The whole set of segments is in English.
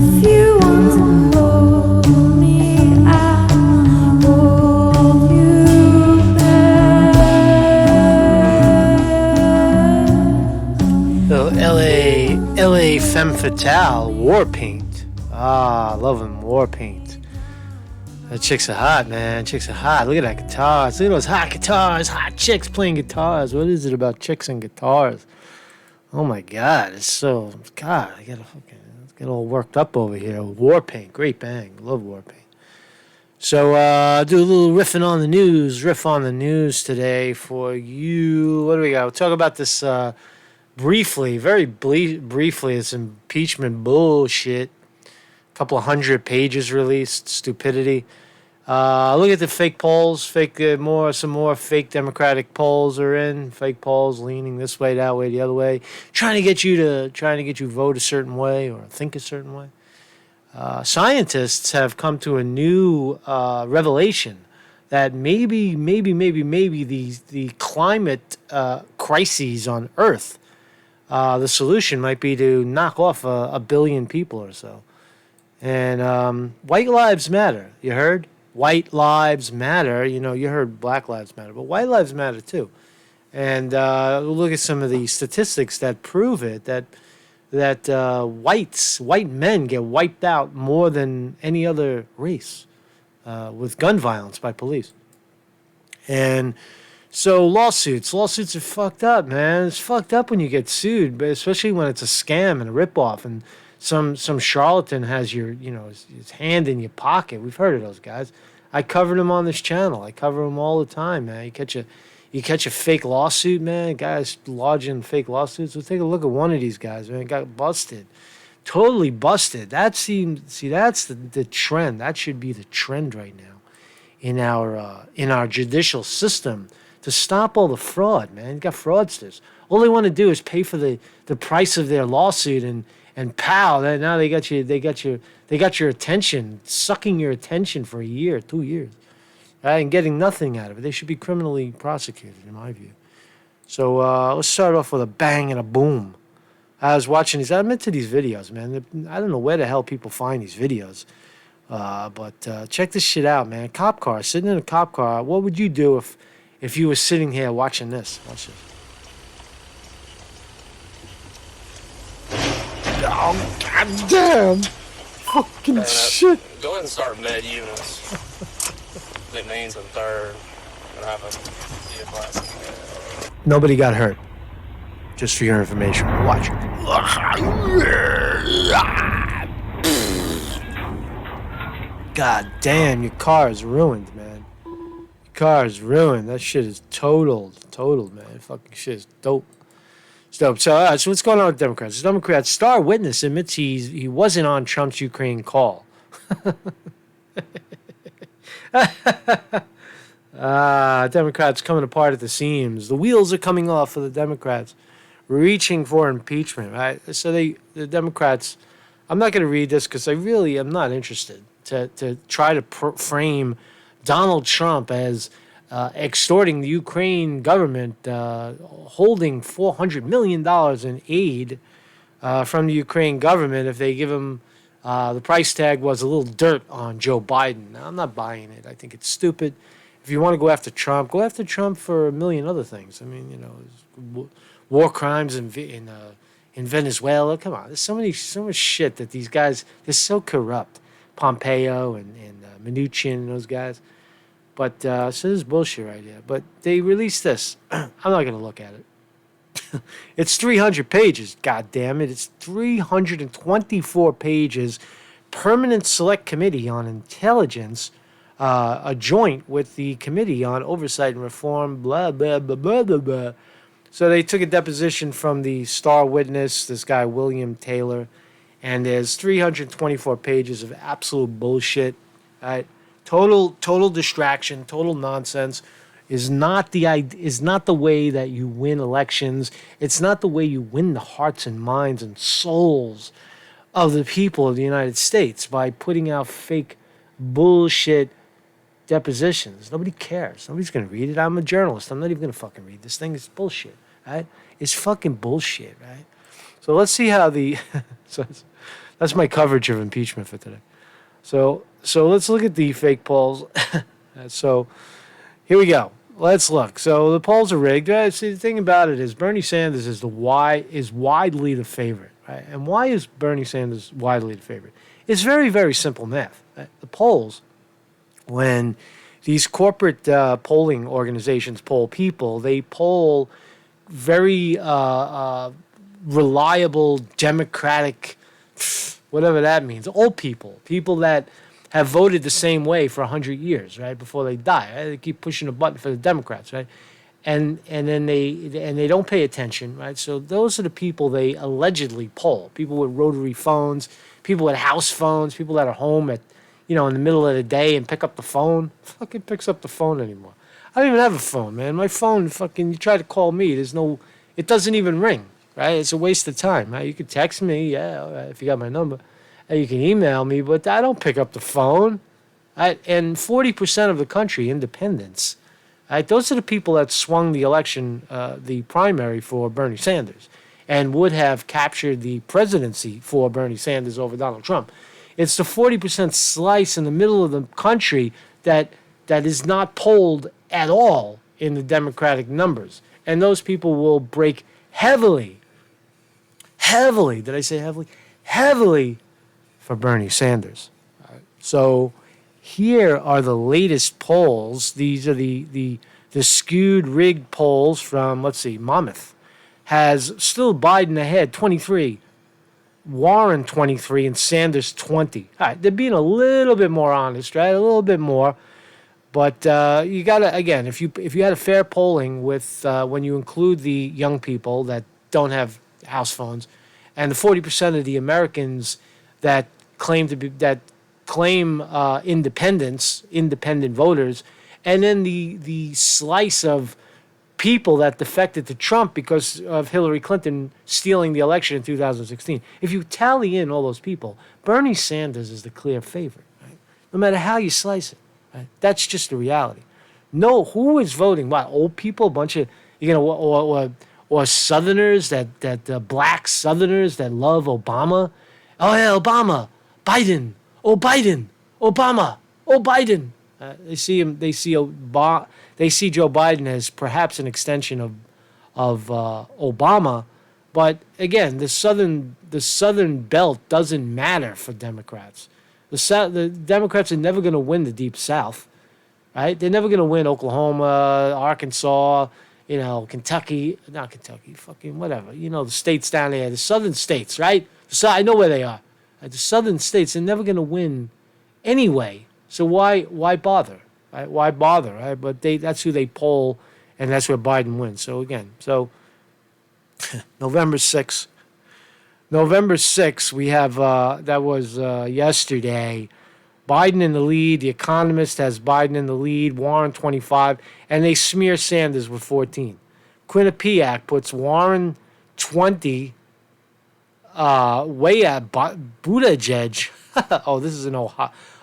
If you want to hold me, I'll hold you back. Little LA Femme Fatale, War Paint. Ah, love him, War Paint. The chicks are hot, man. Chicks are hot. Look at that guitars. Look at those hot guitars. Hot chicks playing guitars. What is it about chicks and guitars? Oh my God, it's so God. I gotta fucking get all worked up over here. War Paint, great bang. Love War Paint. So do a little riffing on the news. Riff on the news today for you. What do we got? We'll talk about this briefly, very briefly. It's impeachment bullshit. A couple of 100 pages released. Stupidity. Look at the fake polls. Some more fake Democratic polls are in. Fake polls leaning this way, that way, the other way, trying to get you vote a certain way or think a certain way. Scientists have come to a new revelation that maybe the climate crises on Earth, the solution might be to knock off a billion people or so. And white lives matter. You heard? White lives matter. You know, you heard black lives matter, but white lives matter too. And we'll look at some of the statistics that prove it, that white men get wiped out more than any other race with gun violence by police. And so lawsuits are fucked up, man. It's fucked up when you get sued, but especially when it's a scam and a ripoff and some charlatan has his hand in your pocket. We've heard of those guys. I covered them on this channel. I cover them all the time, man. You catch a fake lawsuit, man. Guys lodging fake lawsuits. We'll take a look at one of these guys, man. Got busted, totally busted. That's the trend. That should be the trend right now in our judicial system to stop all the fraud, man. You got fraudsters. All they want to do is pay for the price of their lawsuit and pow, now they got your attention, sucking your attention for a year, 2 years, right, and getting nothing out of it. They should be criminally prosecuted, in my view. So let's start off with a bang and a boom. I was watching these. I'm into these videos, man. I don't know where the hell people find these videos, but check this shit out, man. Cop car, sitting in a cop car. What would you do if you were sitting here watching this? Watch this. Oh, goddamn! Fucking shit! Go ahead and start med units. It means a third. And have a class. Nobody got hurt. Just for your information. Watch. God damn, your car is ruined, man. Your car is ruined. That shit is totaled, man. Fucking shit is dope. So what's going on with Democrats? Democrats star witness admits he wasn't on Trump's Ukraine call. Democrats coming apart at the seams. The wheels are coming off for the Democrats, reaching for impeachment, right? So the Democrats, I'm not going to read this because I really am not interested to try to frame Donald Trump as extorting the Ukraine government, holding $400 million in aid from the Ukraine government if they give him the price tag was a little dirt on Joe Biden. Now, I'm not buying it. I think it's stupid. If you want to go after Trump for a million other things. I mean, you know, war crimes in Venezuela. Come on, there's so much shit that these guys, they're so corrupt. Pompeo and Mnuchin and those guys. But, so this is bullshit right here. But they released this. I'm not going to look at it. It's 300 pages. God damn it. It's 324 pages. Permanent Select Committee on Intelligence, a joint with the Committee on Oversight and Reform, blah, blah, blah, blah, blah, blah. So they took a deposition from the star witness, this guy, William Taylor. And there's 324 pages of absolute bullshit. Right? Total distraction, total nonsense is not the way that you win elections. It's not the way you win the hearts and minds and souls of the people of the United States by putting out fake bullshit depositions. Nobody cares. Nobody's going to read it. I'm a journalist. I'm not even going to fucking read this thing. It's bullshit, right? It's fucking bullshit, right? So let's see how the That's my coverage of impeachment for today. So let's look at the fake polls. So here we go. Let's look. So the polls are rigged. Right? See, the thing about it is Bernie Sanders is widely the favorite. Right? And why is Bernie Sanders widely the favorite? It's very, very simple math. Right? The polls, when these corporate polling organizations poll people, they poll very reliable, democratic, whatever that means, old people that have voted the same way for 100 years, right, before they die. Right? They keep pushing a button for the Democrats, right? And then they don't pay attention, right? So those are the people they allegedly poll. People with rotary phones, people with house phones, people that are home at, in the middle of the day and pick up the phone. Fucking picks up the phone anymore. I don't even have a phone, man. My phone, you try to call me, it doesn't even ring, right? It's a waste of time, right? You could text me, yeah, all right, if you got my number. And you can email me, but I don't pick up the phone. Right? And 40% of the country, independents, right? Those are the people that swung the election, the primary for Bernie Sanders, and would have captured the presidency for Bernie Sanders over Donald Trump. It's the 40% slice in the middle of the country that is not polled at all in the Democratic numbers. And those people will break heavily, did I say heavily? Heavily for Bernie Sanders. So here are the latest polls. These are the skewed, rigged polls from, let's see, Monmouth. Has still Biden ahead, 23. Warren 23 and Sanders 20. All right, they're being a little bit more honest, right? A little bit more. But you got to, again, if you had a fair polling with when you include the young people that don't have house phones and the 40% of the Americans that claim independence, independent voters, and then the slice of people that defected to Trump because of Hillary Clinton stealing the election in 2016. If you tally in all those people, Bernie Sanders is the clear favorite, right? No matter how you slice it, right? That's just the reality. No, who is voting? What, old people? A bunch of, or Southerners, that black Southerners that love Obama? Oh, yeah, Obama. Biden. Oh, Biden. Obama. Oh, Biden. They see him. They see Joe Biden as perhaps an extension of Obama, but again, the southern belt doesn't matter for Democrats. The Democrats are never going to win the Deep South, right? They're never going to win Oklahoma, Arkansas, Kentucky, not Kentucky, fucking whatever. The states down there, the southern states, right? I know where they are. The southern states are never going to win anyway. So why bother? Right? Why bother? Right? But that's who they poll, and that's where Biden wins. So again, November 6th. November 6th, we have, that was yesterday, Biden in the lead. The Economist has Biden in the lead, Warren 25, and they smear Sanders with 14. Quinnipiac puts Warren 20, way at Buttigieg. Oh, this is in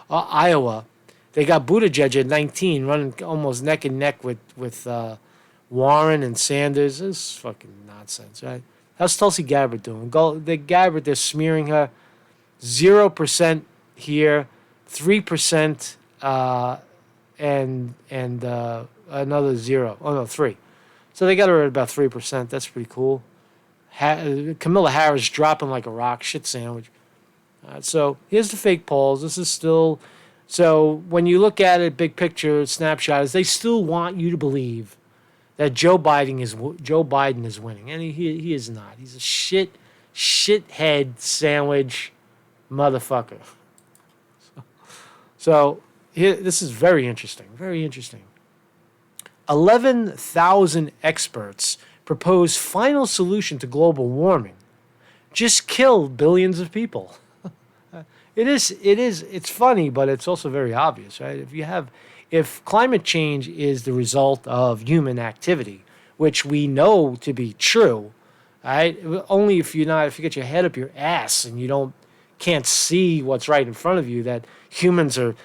Iowa. They got Buttigieg at 19, running almost neck and neck with Warren and Sanders. This is fucking nonsense, right? How's Tulsi Gabbard doing? They're smearing her. 0% here, 3%, and another 0. Oh no, 3. So they got her at about 3%. That's pretty cool. Kamala Harris dropping like a rock, shit sandwich. So here's the fake polls. This is still. So when you look at it, big picture, snapshot, is they still want you to believe that Joe Biden is winning, and he is not. He's a shithead sandwich motherfucker. So here, this is very interesting. Very interesting. 11,000 experts propose final solution to global warming. Just kill billions of people. It's funny, but it's also very obvious, right? If climate change is the result of human activity, which we know to be true, right? Only if you get your head up your ass and you can't see what's right in front of you, that humans are,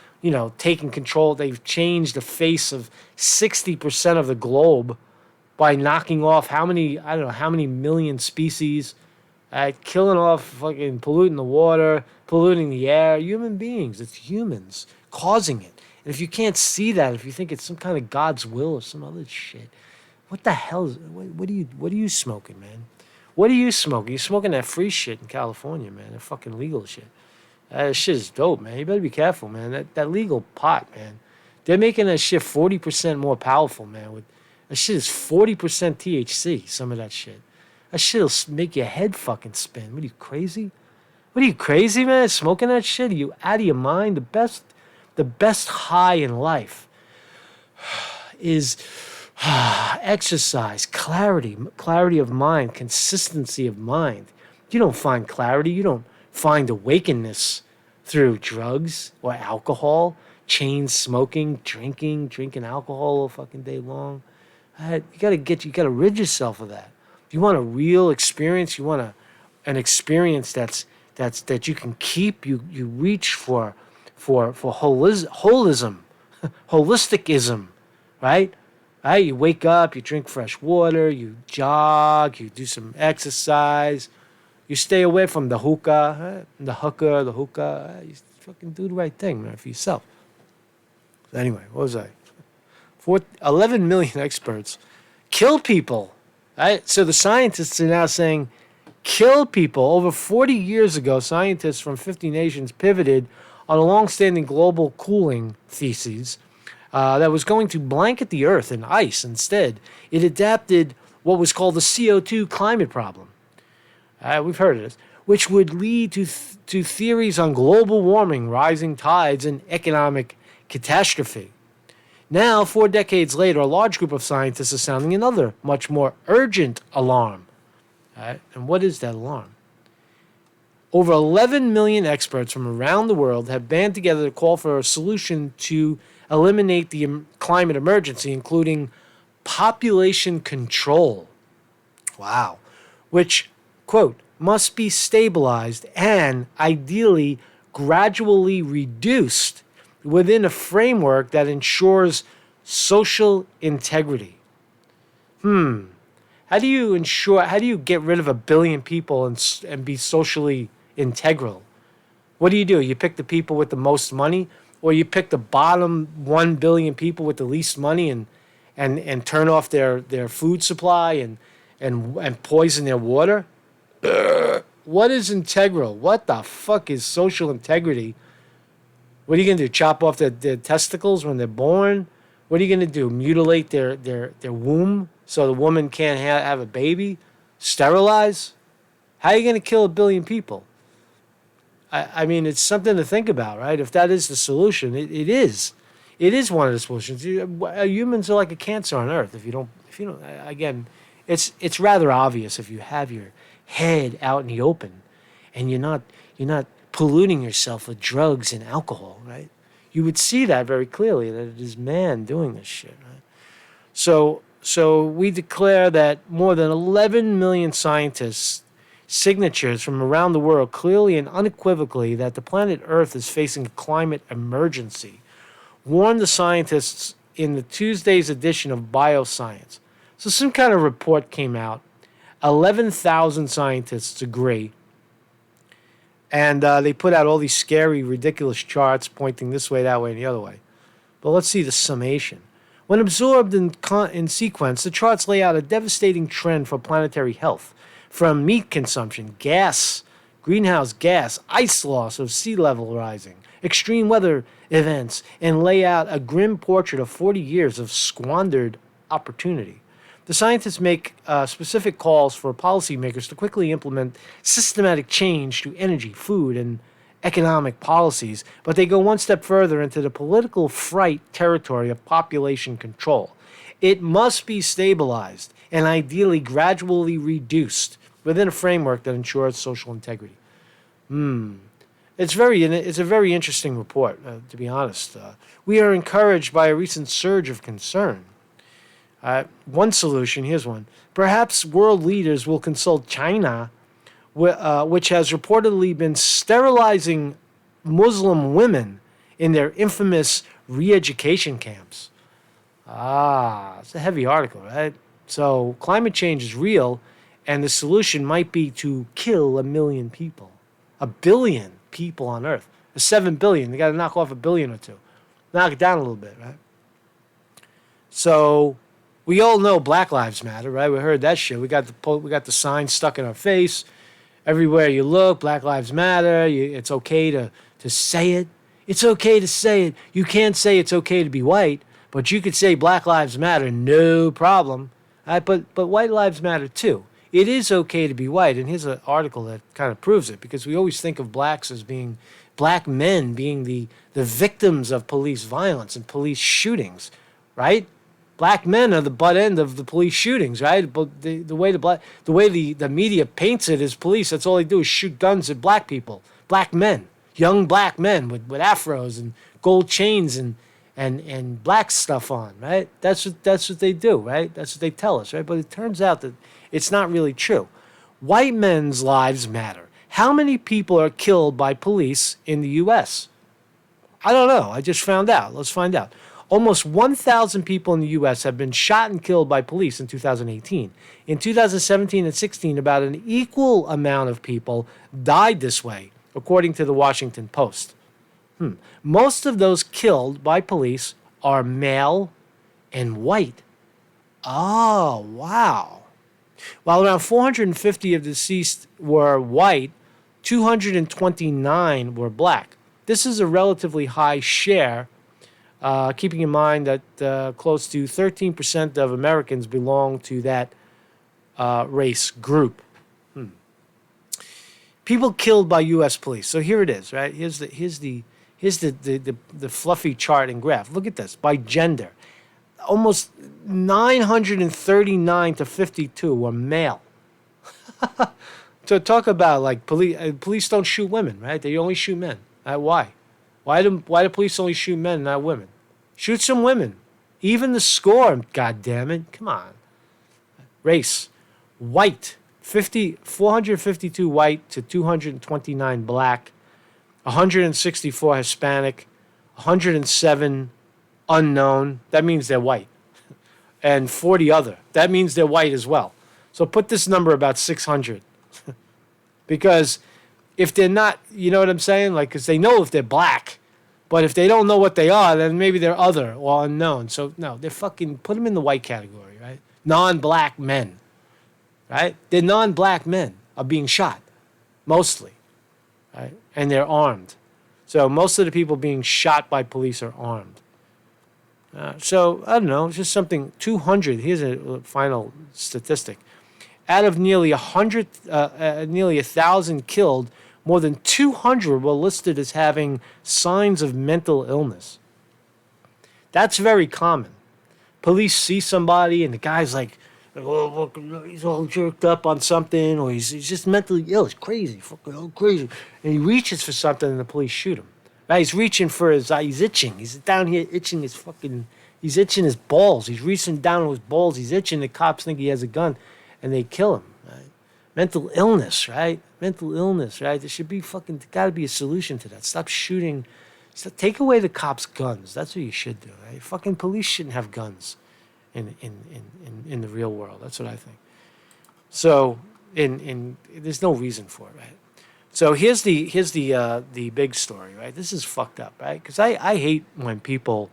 taking control. They've changed the face of 60% of the globe by knocking off how many million species, Killing off, fucking polluting the water, polluting the air. Human beings. It's humans causing it. And if you can't see that, if you think it's some kind of God's will or some other shit, what the hell is, what are you smoking, man? What are you smoking? You're smoking that free shit in California, man. That fucking legal shit. That shit is dope, man. You better be careful, man. That legal pot, man. They're making that shit 40% more powerful, man. That shit is 40% THC, some of that shit. That shit'll make your head fucking spin. What are you, crazy? What are you, crazy, man? Smoking that shit? Are you out of your mind? The best high in life is exercise, clarity of mind, consistency of mind. You don't find clarity. You don't find awakenness through drugs or alcohol, chain smoking, drinking alcohol all fucking day long. You gotta rid yourself of that. If you want a real experience, you want an experience that you can keep. You reach for holism, holisticism, right? You wake up, you drink fresh water, you jog, you do some exercise, you stay away from the hookah, the hookah. You fucking do the right thing, man, for yourself. Anyway, what was I? 11 million experts kill people. Right? So the scientists are now saying kill people. Over 40 years ago, scientists from 50 nations pivoted on a long-standing global cooling thesis that was going to blanket the Earth in ice. Instead, it adapted what was called the CO2 climate problem. We've heard of this, which would lead to theories on global warming, rising tides, and economic catastrophe. Now, 4 decades later, a large group of scientists is sounding another, much more urgent alarm. And what is that alarm? Over 11 million experts from around the world have banded together to call for a solution to eliminate the climate emergency, including population control. Wow. Which, quote, must be stabilized and ideally gradually reduced within a framework that ensures social integrity. How do you get rid of 1 billion people and be socially integral? What do? You pick the people with the most money, or you pick the bottom 1 billion people with the least money and turn off their food supply and poison their water? What is integral? What the fuck is social integrity? What are you going to do? Chop off their testicles when they're born? What are you going to do? Mutilate their womb so the woman can't have a baby? Sterilize? How are you going to kill 1 billion people? I mean, it's something to think about, right? If that is the solution, it is. It is one of the solutions. Humans are like a cancer on Earth. If you don't, again, it's rather obvious if you have your head out in the open and you're not polluting yourself with drugs and alcohol, right? You would see that very clearly, that it is man doing this shit, right? So we declare that more than 11 million scientists' signatures from around the world clearly and unequivocally that the planet Earth is facing a climate emergency, warned the scientists in the Tuesday's edition of Bioscience. So some kind of report came out. 11,000 scientists agree. And they put out all these scary, ridiculous charts pointing this way, that way, and the other way. But let's see the summation. When absorbed in sequence, the charts lay out a devastating trend for planetary health, from meat consumption, gas, greenhouse gas, ice loss of sea level rising, extreme weather events, and lay out a grim portrait of 40 years of squandered opportunity. The scientists make specific calls for policymakers to quickly implement systematic change to energy, food, and economic policies, but they go one step further into the political fright territory of population control. It must be stabilized and ideally gradually reduced within a framework that ensures social integrity. It's a very interesting report, to be honest. We are encouraged by a recent surge of concern. One solution, here's one. Perhaps world leaders will consult China, which has reportedly been sterilizing Muslim women in their infamous re-education camps. It's a heavy article, right? So climate change is real, And the solution might be to kill 1 million people, 1 billion people on Earth. 7 billion. They got to knock off 1 billion or two. Knock it down a little bit, right? So we all know Black Lives Matter, right? We heard that shit. We got the sign stuck in our face. Everywhere you look, Black Lives Matter. It's okay to say it. It's okay to say it. You can't say it's okay to be white, but you could say Black Lives Matter, no problem. But white lives matter too. It is okay to be white, and here's an article that kind of proves it, because we always think of blacks as being, black men being the victims of police violence and police shootings, right? Black men are the butt end of the police shootings, right? But the way the media paints it as police, that's all they do is shoot guns at black people, black men, young black men with afros and gold chains and black stuff on, right? That's what they do, right? That's what they tell us, right? But it turns out that it's not really true. White men's lives matter. How many people are killed by police in the U.S.? I don't know. I just found out. Let's find out. Almost 1,000 people in the U.S. have been shot and killed by police in 2018. In 2017 and 16, about an equal amount of people died this way, according to the Washington Post. Most of those killed by police are male and white. Oh, wow. While around 450 of the deceased were white, 229 were black. This is a relatively high share, keeping in mind that close to 13% of Americans belong to that race group. People killed by U.S. police. So here it is, right? Here's the fluffy chart and graph. Look at this by gender. Almost 939 to 52 were male. So talk about like police don't shoot women, right? They only shoot men. Why? Why do police only shoot men, not women? Shoot some women. Even the score, God damn it. Come on. Race. White. 452 white to 229 black. 164 Hispanic. 107 unknown. That means they're white. And 40 other. That means they're white as well. So put this number about 600. Because if they're not, you know what I'm saying? Like, because they know if they're black. But if they don't know what they are, then maybe they're other or unknown. So, no, they're fucking, put them in the white category, right? Non-black men, right? They're non-black men are being shot, mostly, right? And they're armed. So most of the people being shot by police are armed. So, I don't know, it's just something, 200, here's a final statistic. Out of nearly 1,000 killed, more than 200 were listed as having signs of mental illness. That's very common. Police see somebody and the guy's like, oh, look, he's all jerked up on something, or he's just mentally ill. He's crazy, fucking all crazy. And he reaches for something and the police shoot him. Right? He's reaching for he's itching. He's down here itching he's itching his balls. He's reaching down with his balls. He's itching. The cops think he has a gun and they kill him. Right? Mental illness, right? Mental illness, right? There should be got to be a solution to that. Stop shooting. Take away the cops' guns. That's what you should do, right? Fucking police shouldn't have guns in the real world. That's what I think. So, there's no reason for it, right? So here's the big story, right? This is fucked up, right? Because I hate when people,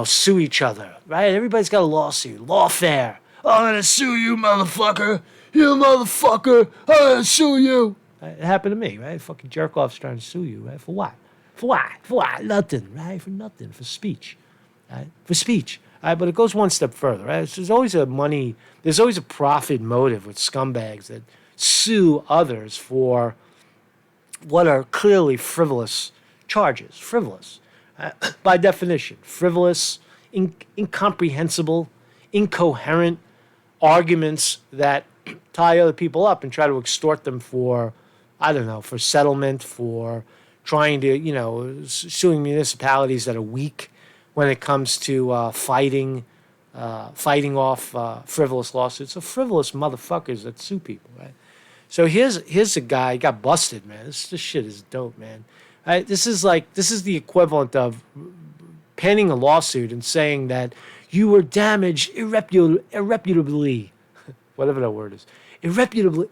sue each other, right? Everybody's got a lawsuit, lawfare. Oh, I'm gonna sue you, motherfucker. You motherfucker. I'm gonna sue you. It happened to me, right? Fucking jerk off's trying to sue you, right? For what? For what? For what? Nothing, right? For nothing. For speech, right? For speech. Right? But it goes one step further, right? So there's always a profit motive with scumbags that sue others for what are clearly frivolous charges. Frivolous. By definition. Frivolous, incomprehensible, incoherent arguments that tie other people up and try to extort them for, I don't know, for settlement, for trying to, suing municipalities that are weak when it comes to fighting off frivolous lawsuits. So frivolous motherfuckers that sue people, right? So here's a guy, he got busted, man. This shit is dope, man. Right? This is the equivalent of penning a lawsuit and saying that you were damaged irreputably. whatever that word is. Irreputable.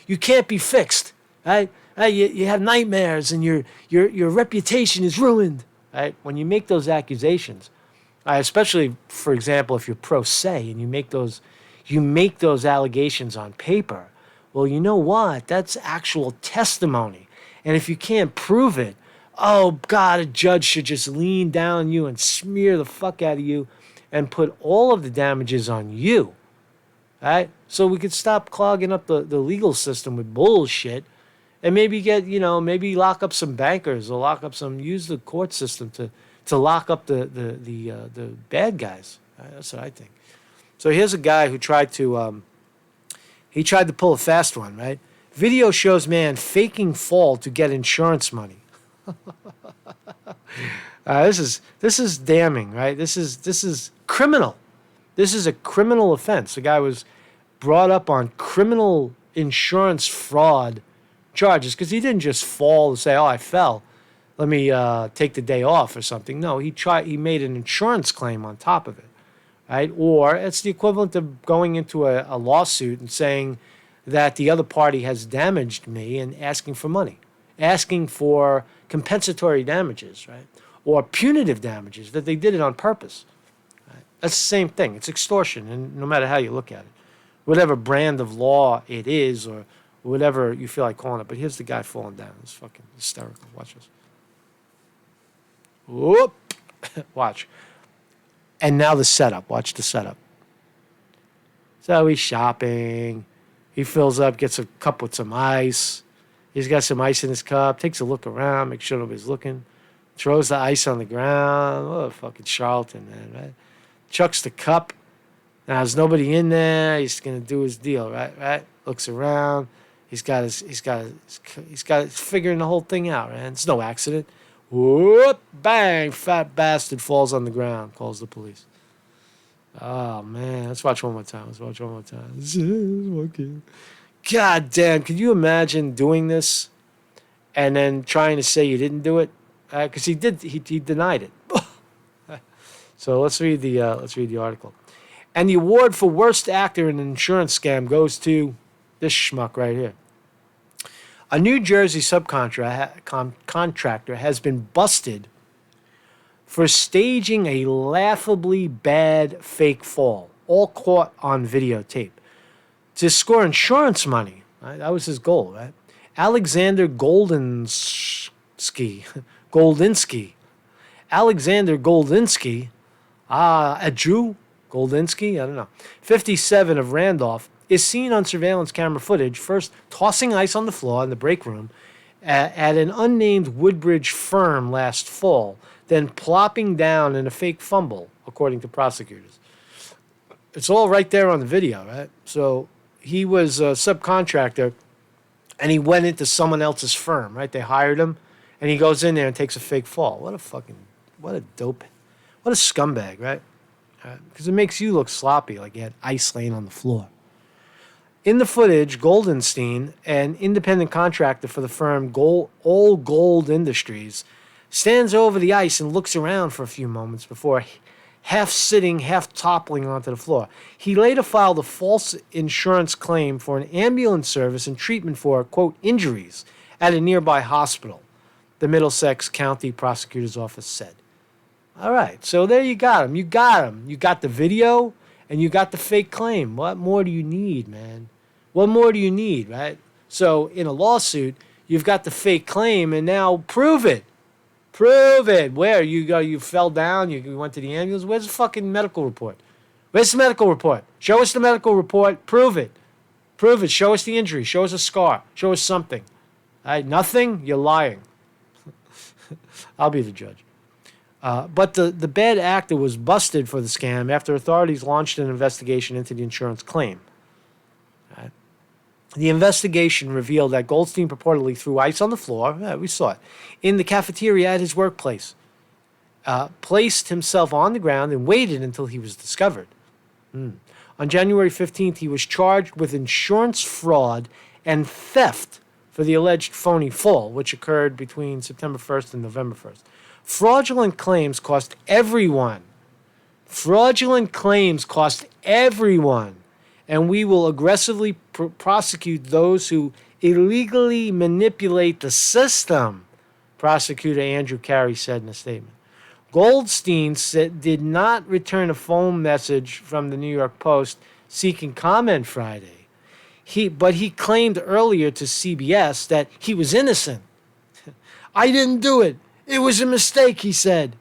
You can't be fixed, right? You have nightmares and your reputation is ruined, right? When you make those accusations, especially, for example, if you're pro se and you make those allegations on paper, well, you know what? That's actual testimony. And if you can't prove it, oh, God, a judge should just lean down on you and smear the fuck out of you and put all of the damages on you, right? So we could stop clogging up the legal system with bullshit and maybe maybe lock up some bankers or use the court system to lock up the bad guys. Right? That's what I think. So here's a guy who tried to pull a fast one, right? Video shows man faking fall to get insurance money. This is damning, right? This is criminal. This is a criminal offense. The guy was brought up on criminal insurance fraud charges because he didn't just fall and say, "Oh, I fell. Let me take the day off" or something. No, he made an insurance claim on top of it, right? Or it's the equivalent of going into a lawsuit and saying that the other party has damaged me and asking for money, asking for compensatory damages, right? Or punitive damages, that they did it on purpose. Right? That's the same thing. It's extortion, and no matter how you look at it, whatever brand of law it is or whatever you feel like calling it. But here's the guy falling down. It's fucking hysterical. Watch this. Whoop. Watch. And now the setup. Watch the setup. So he's shopping. He fills up, gets a cup with some ice. He's got some ice in his cup, takes a look around, makes sure nobody's looking, throws the ice on the ground. What a fucking charlatan, man, right? Chucks the cup. Now there's nobody in there. He's gonna do his deal, right? Looks around. He's figuring the whole thing out, man. It's no accident. Whoop, bang, fat bastard falls on the ground, calls the police. Oh, man. Let's watch one more time. God damn. Could you imagine doing this and then trying to say you didn't do it? Because he did. He denied it. So let's read the article. And the award for worst actor in an insurance scam goes to this schmuck right here. A New Jersey subcontractor has been busted for staging a laughably bad fake fall, all caught on videotape, to score insurance money. Right? That was his goal, right? Alexander Goldinsky, a Jew, Goldinsky, I don't know, 57 of Randolph, is seen on surveillance camera footage first tossing ice on the floor in the break room at an unnamed Woodbridge firm last fall, then plopping down in a fake fumble, according to prosecutors. It's all right there on the video, right? So he was a subcontractor, and he went into someone else's firm, right? They hired him, and he goes in there and takes a fake fall. What a dope, what a scumbag, right? Because it makes you look sloppy, like you had ice laying on the floor. In the footage, Goldenstein, an independent contractor for the firm All Gold Industries, stands over the ice and looks around for a few moments before half sitting, half toppling onto the floor. He later filed a false insurance claim for an ambulance service and treatment for, quote, injuries at a nearby hospital, the Middlesex County Prosecutor's Office said. All right, so there you got him. You got him. You got the video, and you got the fake claim. What more do you need, man? What more do you need, right? So in a lawsuit, you've got the fake claim, and now prove it. Prove it. Where? You fell down, you went to the ambulance. Where's the fucking medical report? Where's the medical report? Show us the medical report. Prove it. Prove it. Show us the injury. Show us a scar. Show us something. All right, nothing? You're lying. I'll be the judge. But the bad actor was busted for the scam after authorities launched an investigation into the insurance claim. Right. The investigation revealed that Goldstein purportedly threw ice on the floor, we saw it, in the cafeteria at his workplace, placed himself on the ground and waited until he was discovered. On January 15th, he was charged with insurance fraud and theft for the alleged phony fall, which occurred between September 1st and November 1st. Fraudulent claims cost everyone. and we will aggressively prosecute those who illegally manipulate the system, Prosecutor Andrew Carey said in a statement. Goldstein did not return a phone message from the New York Post seeking comment Friday. But he claimed earlier to CBS that he was innocent. I didn't do it. It was a mistake, he said.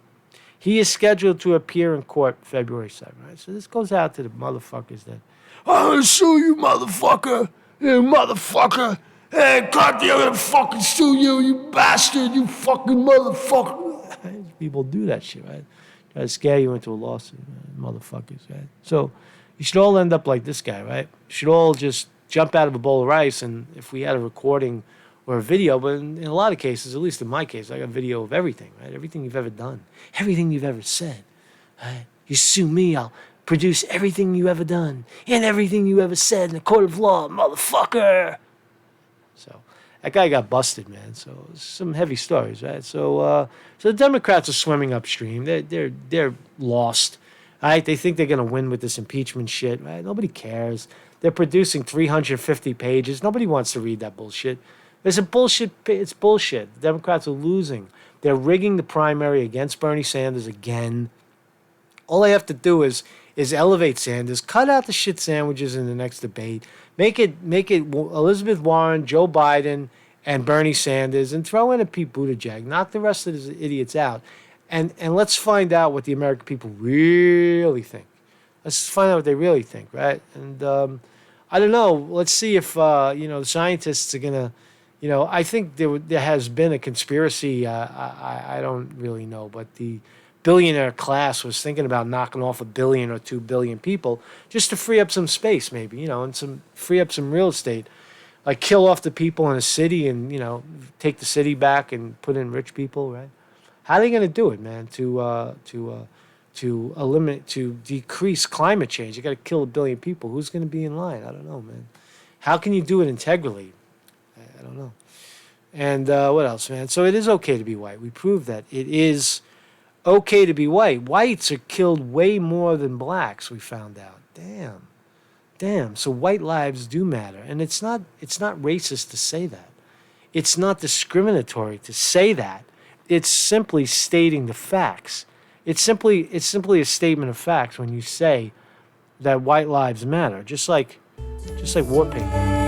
He is scheduled to appear in court February 7th. Right? So this goes out to the motherfuckers that, I'm going to sue you, motherfucker. You motherfucker. Hey, Conte, I'm going to fucking sue you, you bastard, you fucking motherfucker. People do that shit, right? Try to scare you into a lawsuit, motherfuckers, right? So you should all end up like this guy, right? You should all just jump out of a bowl of rice, and if we had a recording or a video, but in a lot of cases, at least in my case, I got video of everything, right? Everything you've ever done, everything you've ever said, right? You sue me, I'll produce everything you ever done and everything you ever said in the court of law, motherfucker. So that guy got busted, man. So some heavy stories, right? So the Democrats are swimming upstream. They're lost, right? They think they're gonna win with this impeachment shit, right? Nobody cares. They're producing 350 pages. Nobody wants to read that bullshit. It's a bullshit. It's bullshit. The Democrats are losing. They're rigging the primary against Bernie Sanders again. All they have to do is elevate Sanders, cut out the shit sandwiches in the next debate, make it Elizabeth Warren, Joe Biden, and Bernie Sanders, and throw in a Pete Buttigieg. Knock the rest of these idiots out, and let's find out what the American people really think. Let's find out what they really think, right? And I don't know. Let's see if the scientists are gonna. I think there has been a conspiracy. I don't really know, but the billionaire class was thinking about knocking off 1 billion or 2 billion people just to free up some space, maybe, and free up some real estate, like kill off the people in a city and take the city back and put in rich people, right? How are they going to do it, man? To decrease climate change, you got to kill 1 billion people. Who's going to be in line? I don't know, man. How can you do it integrally? I don't know. And what else, man? So it is okay to be white. We proved that it is okay to be white. Whites are killed way more than blacks, we found out. Damn. So white lives do matter. And it's not racist to say that. It's not discriminatory to say that. It's simply stating the facts. It's simply a statement of facts when you say that white lives matter, just like war paint.